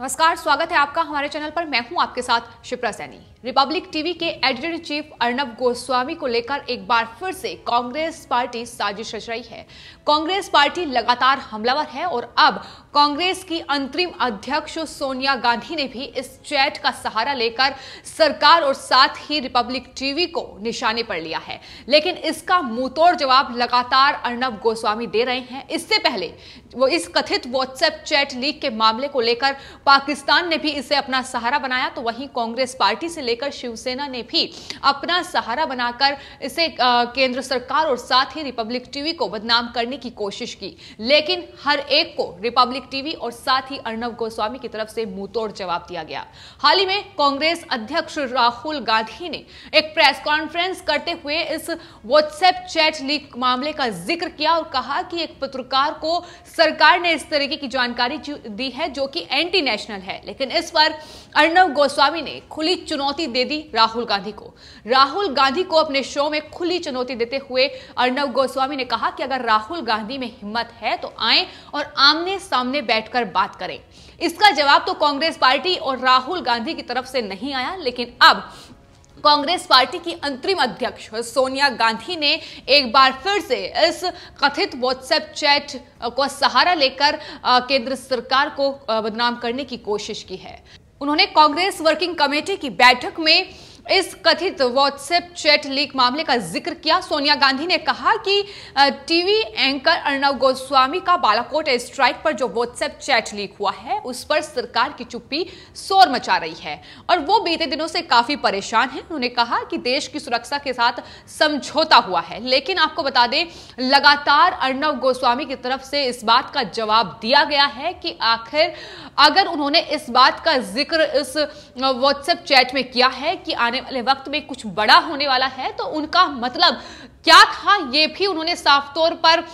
नमस्कार, स्वागत है आपका हमारे चैनल पर। मैं हूं आपके साथ शिप्रा सैनी। रिपब्लिक टीवी के editor in chief Arnab Goswami को लेकर एक बार फिर से कांग्रेस पार्टी साजिश रच रही है। कांग्रेस पार्टी लगातार हमलावर है और अब कांग्रेस की अंतरिम अध्यक्ष सोनिया गांधी ने भी इस चैट का सहारा लेकर सरकार और साथ ही रिपब्लिक टीवी को निशाने पर लिया है। लेकिन इसका मुंहतोड़ जवाब लगातार अर्नब गोस्वामी दे रहे हैं। इससे पहले वो इस कथित व्हाट्सएप चैट लीक के मामले को लेकर पाकिस्तान ने भी इसे अपना सहारा बनाया, तो वहीं कांग्रेस पार्टी से लेकर शिवसेना ने भी अपना सहारा बनाकर इसे केंद्र सरकार और साथ ही रिपब्लिक टीवी को बदनाम करने की कोशिश की। लेकिन हर एक को रिपब्लिक टीवी और साथ ही अर्नब गोस्वामी की तरफ से मुंहतोड़ जवाब दिया गया। हाल ही में कांग्रेस अध्यक्ष राहुल गांधी ने एक प्रेस कॉन्फ्रेंस करते हुए इस व्हाट्सएप चैट लीक मामले का जिक्र किया और कहा कि एक पत्रकार को सरकार ने इस तरीके की जानकारी दी है जो कि एंटी नेशनल है। लेकिन इस पर अर्नब गोस्वामी ने खुली चुनौती दे दी राहुल गांधी को। राहुल गांधी को अपने शो में खुली चुनौती देते हुए अर्नब गोस्वामी ने कहा कि अगर राहुल गांधी में हिम्मत है तो आए और आमने सामने बैठकर बात करें। इसका जवाब तो कांग्रेस पार्टी और राहुल गांधी की तरफ से नहीं आया, लेकिन अब कांग्रेस पार्टी की अंतरिम अध्यक्ष सोनिया गांधी ने एक बार फिर से इस कथित व्हाट्सएप चैट को सहारा लेकर केंद्र सरकार को बदनाम करने की कोशिश की है। उन्होंने कांग्रेस वर्किंग कमेटी की बैठक में इस कथित व्हाट्सएप चैट लीक मामले का जिक्र किया। सोनिया गांधी ने कहा कि टीवी एंकर अर्नब गोस्वामी का बालाकोट एयर स्ट्राइक पर जो व्हाट्सएप चैट लीक हुआ है उस पर सरकार की चुप्पी शोर मचा रही है और वो बीते दिनों से काफी परेशान है। उन्होंने कहा कि देश की सुरक्षा के साथ समझौता हुआ है। लेकिन आपको बता दें, लगातार अर्नब गोस्वामी की तरफ से इस बात का जवाब दिया गया है कि आखिर अगर उन्होंने इस बात का जिक्र इस व्हाट्सएप चैट में किया है कि आने वाले वक्त में कुछ बड़ा होने वाला है, तो उनका मतलब क्या था ये भी उन्होंने साफ तौर पर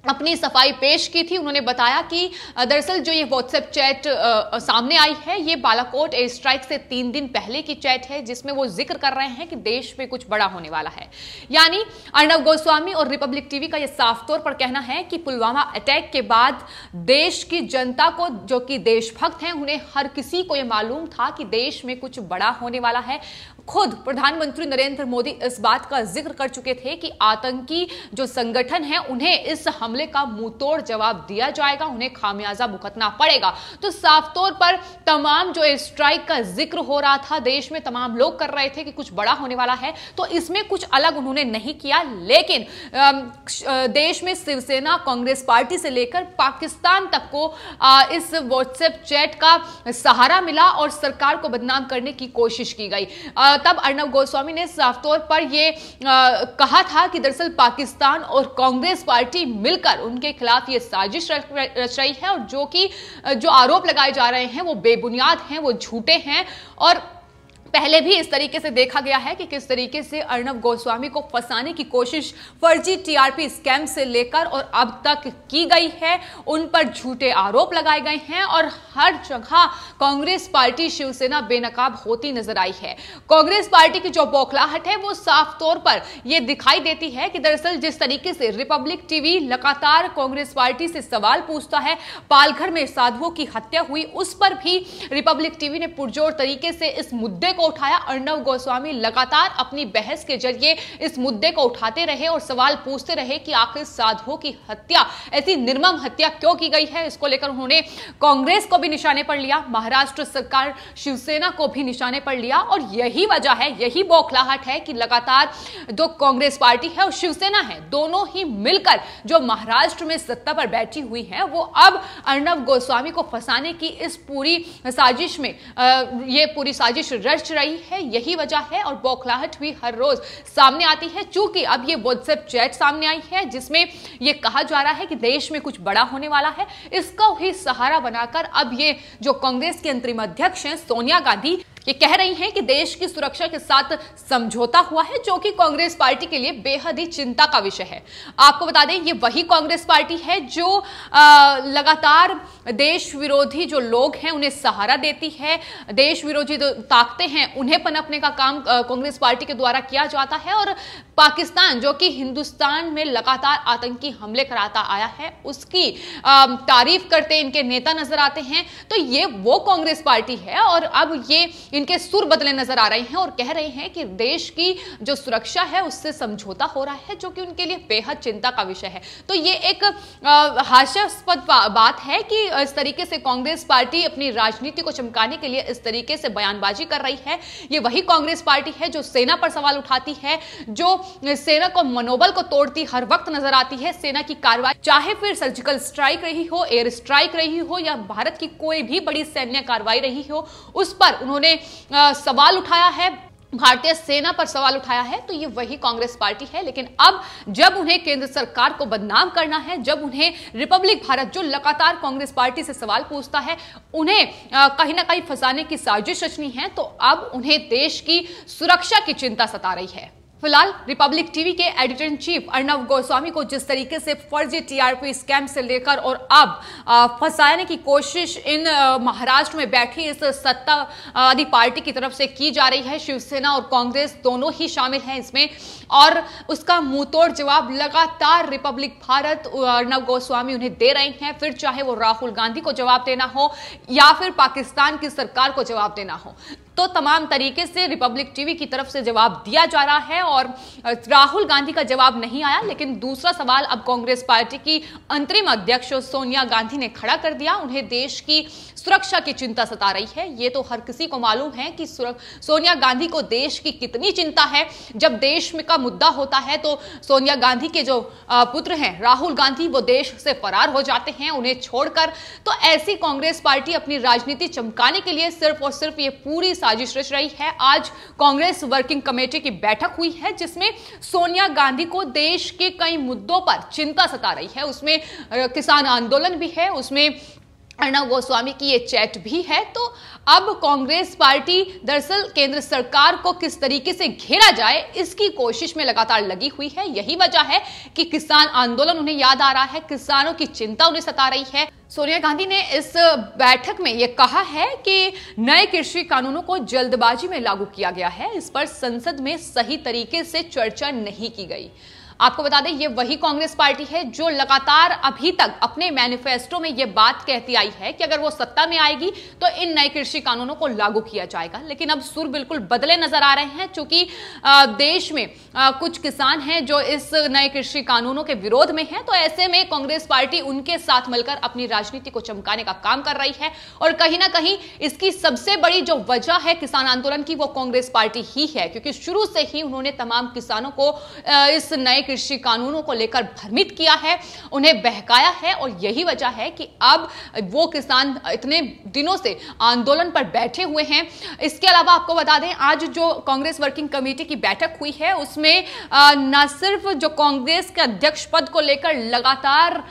अपनी सफाई पेश की थी। उन्होंने बताया कि दरअसल जो ये व्हाट्सएप चैट सामने आई है ये बालाकोट एयर स्ट्राइक से 3 दिन पहले की चैट है, जिसमें वो जिक्र कर रहे हैं कि देश में कुछ बड़ा होने वाला है। यानी अर्नब गोस्वामी और रिपब्लिक टीवी का ये साफ तौर पर कहना है कि पुलवामा अटैक के बाद देश की जनता को, जो कि देशभक्त हैं, उन्हें हर किसी को ये मालूम था कि देश में कुछ बड़ा होने वाला है। खुद प्रधानमंत्री नरेंद्र मोदी इस बात का जिक्र कर चुके थे कि आतंकी जो संगठन है उन्हें इस हमले का मुंहतोड़ जवाब दिया जाएगा, उन्हें खामियाजा भुगतना पड़ेगा। तो साफ तौर पर तमाम जो स्ट्राइक का जिक्र हो रहा था, देश में तमाम लोग कर रहे थे कि कुछ बड़ा होने वाला है, तो इसमें कुछ अलग उन्होंने नहीं किया। लेकिन देश में शिवसेना, कांग्रेस पार्टी से लेकर पाकिस्तान तक को इस व्हाट्सएप चैट का सहारा मिला और सरकार को बदनाम करने की कोशिश की गई। तब अर्नब गोस्वामी ने साफ तौर पर यह कहा था कि दरअसल पाकिस्तान और कांग्रेस पार्टी मिलकर उनके खिलाफ ये साजिश रच रही है और जो आरोप लगाए जा रहे हैं वो बेबुनियाद हैं, वो झूठे हैं। और पहले भी इस तरीके से देखा गया है कि किस तरीके से अर्नब गोस्वामी को फंसाने की कोशिश फर्जी टीआरपी स्कैम से लेकर और अब तक की गई है। उन पर झूठे आरोप लगाए गए हैं और हर जगह कांग्रेस पार्टी, शिवसेना बेनकाब होती नजर आई है। कांग्रेस पार्टी की जो बौखलाहट है वो साफ तौर पर यह दिखाई देती है कि दरअसल जिस तरीके से रिपब्लिक टीवी लगातार कांग्रेस पार्टी से सवाल पूछता है, पालघर में साधुओं की हत्या हुई उस पर भी रिपब्लिक टीवी ने पुरजोर तरीके से इस मुद्दे उठाया। अर्नब गोस्वामी लगातार अपनी बहस के जरिए इस मुद्दे को उठाते रहे और सवाल पूछते रहे कि आखिर साधुओं की हत्या, ऐसी निर्मम हत्या क्यों की गई है। इसको लेकर उन्होंने कांग्रेस को भी निशाने पर लिया, महाराष्ट्र सरकार, शिवसेना को भी निशाने पर लिया। और यही वजह है, यही बौखलाहट है कि लगातार जो कांग्रेस पार्टी है और शिवसेना है, दोनों ही मिलकर जो महाराष्ट्र में सत्ता पर बैठी हुई है, वो अब अर्नब गोस्वामी को फंसाने की इस पूरी साजिश में ये पूरी साजिश रच रही है। यही वजह है और बौखलाहट भी हर रोज सामने आती है। चूंकि अब ये व्हाट्सएप चैट सामने आई है जिसमें ये कहा जा रहा है कि देश में कुछ बड़ा होने वाला है, इसका ही सहारा बनाकर अब ये जो कांग्रेस की अंतरिम अध्यक्ष हैं सोनिया गांधी, ये कह रही हैं कि देश की सुरक्षा के साथ समझौता हुआ है, जो कि कांग्रेस पार्टी के लिए बेहद ही चिंता का विषय है। आपको बता दें, ये वही कांग्रेस पार्टी है जो लगातार देश विरोधी जो लोग हैं उन्हें सहारा देती है, देश विरोधी जो ताकतें हैं उन्हें पनपने का काम कांग्रेस पार्टी के द्वारा किया जाता है, और पाकिस्तान जो कि हिंदुस्तान में लगातार आतंकी हमले कराता आया है उसकी तारीफ करते इनके नेता नजर आते हैं। तो ये वो कांग्रेस पार्टी है, और अब ये इनके सुर बदले नजर आ रहे हैं और कह रहे हैं कि देश की जो सुरक्षा है उससे समझौता हो रहा है, जो कि उनके लिए बेहद चिंता का विषय है। तो ये एक हास्यास्पद बात है कि इस तरीके से कांग्रेस पार्टी अपनी राजनीति को चमकाने के लिए इस तरीके से बयानबाजी कर रही है। ये वही कांग्रेस पार्टी है जो सेना पर सवाल उठाती है, जो सेना को मनोबल को तोड़ती हर वक्त नजर आती है। सेना की कार्रवाई चाहे फिर सर्जिकल स्ट्राइक रही हो, एयर स्ट्राइक रही हो, या भारत की कोई भी बड़ी सैन्य कार्रवाई रही हो, उस पर उन्होंने सवाल उठाया है, भारतीय सेना पर सवाल उठाया है। तो ये वही कांग्रेस पार्टी है। लेकिन अब जब उन्हें केंद्र सरकार को बदनाम करना है, जब उन्हें रिपब्लिक भारत जो लगातार कांग्रेस पार्टी से सवाल पूछता है उन्हें कहीं ना कहीं फंसाने की साजिश रचनी है, तो अब उन्हें देश की सुरक्षा की चिंता सता रही है। फिलहाल रिपब्लिक टीवी के editor in chief Arnab Goswami को जिस तरीके से फर्जी टीआरपी स्कैम से लेकर और अब फंसाने की कोशिश इन महाराष्ट्र में बैठी इस सत्तावादी पार्टी की तरफ से की जा रही है, शिवसेना और कांग्रेस दोनों ही शामिल हैं इसमें, और उसका मुंहतोड़ जवाब लगातार रिपब्लिक भारत अर्नब गोस्वामी उन्हें दे रहे हैं। फिर चाहे वो राहुल गांधी को जवाब देना हो या फिर पाकिस्तान की सरकार को जवाब देना हो, तो तमाम तरीके से रिपब्लिक टीवी की तरफ से जवाब दिया जा रहा है। और राहुल गांधी का जवाब नहीं आया, लेकिन दूसरा सवाल अब कांग्रेस पार्टी की अंतरिम अध्यक्ष सोनिया गांधी ने खड़ा कर दिया। उन्हें देश की सुरक्षा की चिंता सता रही है। ये तो हर किसी को मालूम है कि सोनिया गांधी को देश की कितनी चिंता है। जब देश में का मुद्दा होता है तो सोनिया गांधी के जो पुत्र हैं राहुल गांधी, वो देश से फरार हो जाते हैं उन्हें छोड़कर। तो ऐसी कांग्रेस पार्टी अपनी राजनीति चमकाने के लिए सिर्फ और सिर्फ ये पूरी साजिश रच रही है। आज कांग्रेस वर्किंग कमेटी की बैठक हुई है जिसमें सोनिया गांधी को देश के कई मुद्दों पर चिंता सता रही है। उसमें किसान आंदोलन भी है, उसमें अर्नब गोस्वामी की ये चैट भी है। तो अब कांग्रेस पार्टी दरअसल केंद्र सरकार को किस तरीके से घेरा जाए इसकी कोशिश में लगातार लगी हुई है। यही वजह है कि किसान आंदोलन उन्हें याद आ रहा है, किसानों की चिंता उन्हें सता रही है। सोनिया गांधी ने इस बैठक में यह कहा है कि नए कृषि कानूनों को जल्दबाजी में लागू किया गया है, इस पर संसद में सही तरीके से चर्चा नहीं की गई। आपको बता दें, ये वही कांग्रेस पार्टी है जो लगातार अभी तक अपने मैनिफेस्टो में ये बात कहती आई है कि अगर वो सत्ता में आएगी तो इन नए कृषि कानूनों को लागू किया जाएगा। लेकिन अब सुर बिल्कुल बदले नजर आ रहे हैं, क्योंकि देश में कुछ किसान हैं जो इस नए कृषि कानूनों के विरोध में हैं। तो ऐसे में कांग्रेस पार्टी उनके साथ मिलकर अपनी राजनीति को चमकाने का काम कर रही है, और कहीं ना कहीं इसकी सबसे बड़ी जो वजह है किसान आंदोलन की, वो कांग्रेस पार्टी ही है, क्योंकि शुरू से ही उन्होंने तमाम किसानों को इस नए कृषि कानूनों को लेकर भ्रमित किया है, उन्हें बहकाया है। और यही वजह है कि अब वो किसान इतने दिनों से आंदोलन पर बैठे हुए हैं। इसके अलावा आपको बता दें, आज जो कांग्रेस वर्किंग कमेटी की बैठक हुई है उसमें न सिर्फ जो कांग्रेस के अध्यक्ष पद को लेकर लगातार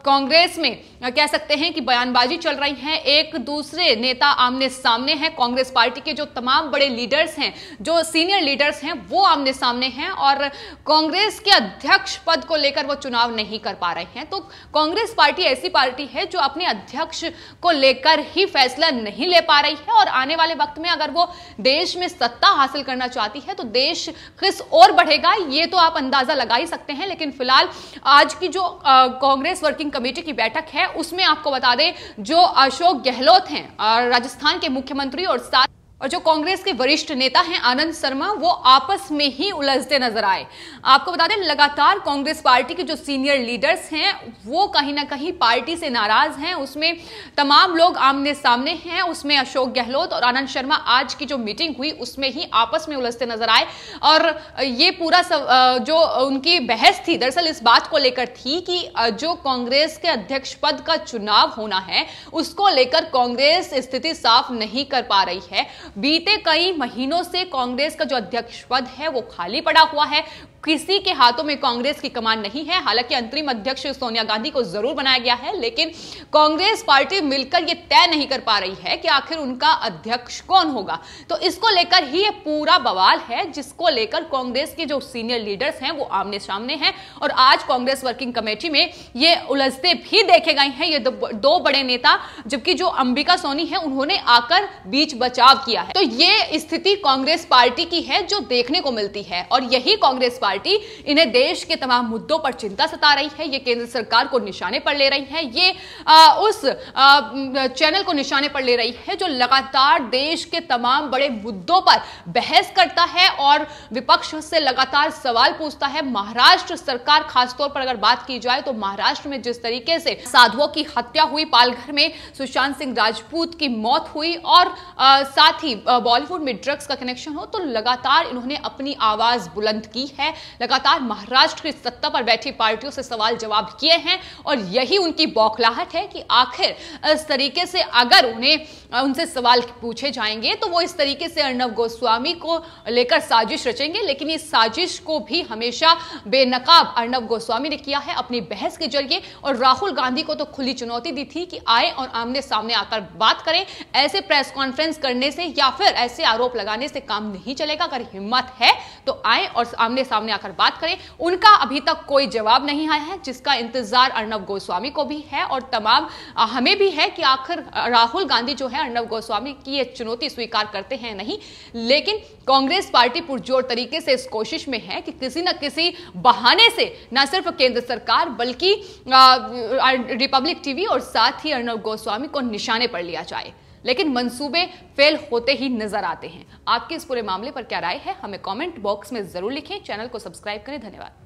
कांग्रेस में कह सकते हैं कि बयानबाजी चल रही है, एक दूसरे नेता आमने सामने हैं। कांग्रेस पार्टी के जो तमाम बड़े लीडर्स हैं, जो सीनियर लीडर्स हैं, वो आमने सामने हैं, और कांग्रेस के अध्यक्ष पद को लेकर वो चुनाव नहीं कर पा रहे हैं। तो कांग्रेस पार्टी ऐसी पार्टी है जो अपने अध्यक्ष को लेकर ही फैसला नहीं ले पा रही है, और आने वाले वक्त में अगर वो देश में सत्ता हासिल करना चाहती है तो देश किस ओर बढ़ेगा ये तो आप अंदाजा लगा ही सकते हैं। लेकिन फिलहाल आज की जो कांग्रेस वर्किंग कमेटी की बैठक है उसमें आपको बता दें, जो अशोक गहलोत हैं राजस्थान के मुख्यमंत्री और जो कांग्रेस के वरिष्ठ नेता हैं आनंद शर्मा, वो आपस में ही उलझते नजर आए। आपको बता दें, लगातार कांग्रेस पार्टी के जो सीनियर लीडर्स हैं वो कहीं ना कहीं पार्टी से नाराज हैं। उसमें तमाम लोग आमने सामने हैं। उसमें अशोक गहलोत और आनंद शर्मा आज की जो मीटिंग हुई उसमें ही आपस में उलझते नजर आए, और ये पूरा जो उनकी बहस थी दरअसल इस बात को लेकर थी कि जो कांग्रेस के अध्यक्ष पद का चुनाव होना है उसको लेकर कांग्रेस स्थिति साफ नहीं कर पा रही है। बीते कई महीनों से कांग्रेस का जो अध्यक्ष पद है वो खाली पड़ा हुआ है, किसी के हाथों में कांग्रेस की कमान नहीं है। हालांकि अंतरिम अध्यक्ष सोनिया गांधी को जरूर बनाया गया है, लेकिन कांग्रेस पार्टी मिलकर यह तय नहीं कर पा रही है कि आखिर उनका अध्यक्ष कौन होगा। तो इसको लेकर ही यह पूरा बवाल है, जिसको लेकर कांग्रेस के जो सीनियर लीडर्स हैं वो आमने सामने हैं। और आज कांग्रेस वर्किंग कमेटी में ये उलझते भी देखे गए हैं ये दो बड़े नेता, जबकि जो अंबिका सोनी है उन्होंने आकर बीच बचाव किया है। तो ये स्थिति कांग्रेस पार्टी की है जो देखने को मिलती है, और यही कांग्रेस पार्टी इन्हें देश के तमाम मुद्दों पर चिंता सता रही है। ये केंद्र सरकार को निशाने पर ले रही है, ये उस चैनल को निशाने पर ले रही है जो लगातार देश के तमाम बड़े मुद्दों पर बहस करता है और विपक्ष से लगातार सवाल पूछता है। महाराष्ट्र सरकार, खासतौर पर अगर बात की जाए तो महाराष्ट्र में जिस तरीके से साधुओं की हत्या हुई, पालघर में सुशांत सिंह राजपूत की मौत हुई, और साथ ही बॉलीवुड में ड्रग्स का कनेक्शन हो, तो लगातार इन्होंने अपनी आवाज बुलंद की है। लगातार महाराष्ट्र की सत्ता पर बैठी पार्टियों से सवाल जवाब किए हैं, और यही उनकी बौखलाहट है कि आखिर इस तरीके से अगर उनसे सवाल पूछे जाएंगे तो वो इस तरीके से अर्नब गोस्वामी को लेकर साजिश रचेंगे। लेकिन इस साजिश को भी हमेशा बेनकाब अर्नब गोस्वामी ने किया है अपनी बहस के जरिए, और राहुल गांधी को तो खुली चुनौती दी थी कि आए और आमने सामने आकर बात करें। ऐसे प्रेस कॉन्फ्रेंस करने से या फिर ऐसे आरोप लगाने से काम नहीं चलेगा। अगर हिम्मत है तो आए और आमने सामने आकर बात करें। उनका अभी तक कोई जवाब नहीं आया है, जिसका इंतजार अर्नब गोस्वामी को भी है और तमाम हमें भी है कि आखिर राहुल गांधी जो है अर्नब गोस्वामी की ये चुनौती स्वीकार करते हैं नहीं। लेकिन कांग्रेस पार्टी पुरजोर तरीके से इस कोशिश में है कि किसी न किसी बहाने से न सिर्फ केंद्र सरकार बल्कि रिपब्लिक टीवी और साथ ही अर्नब गोस्वामी को निशाने पर लिया जाए। लेकिन मंसूबे फेल होते ही नजर आते हैं। आपके इस पूरे मामले पर क्या राय है, हमें कमेंट बॉक्स में जरूर लिखें। चैनल को सब्सक्राइब करें। धन्यवाद।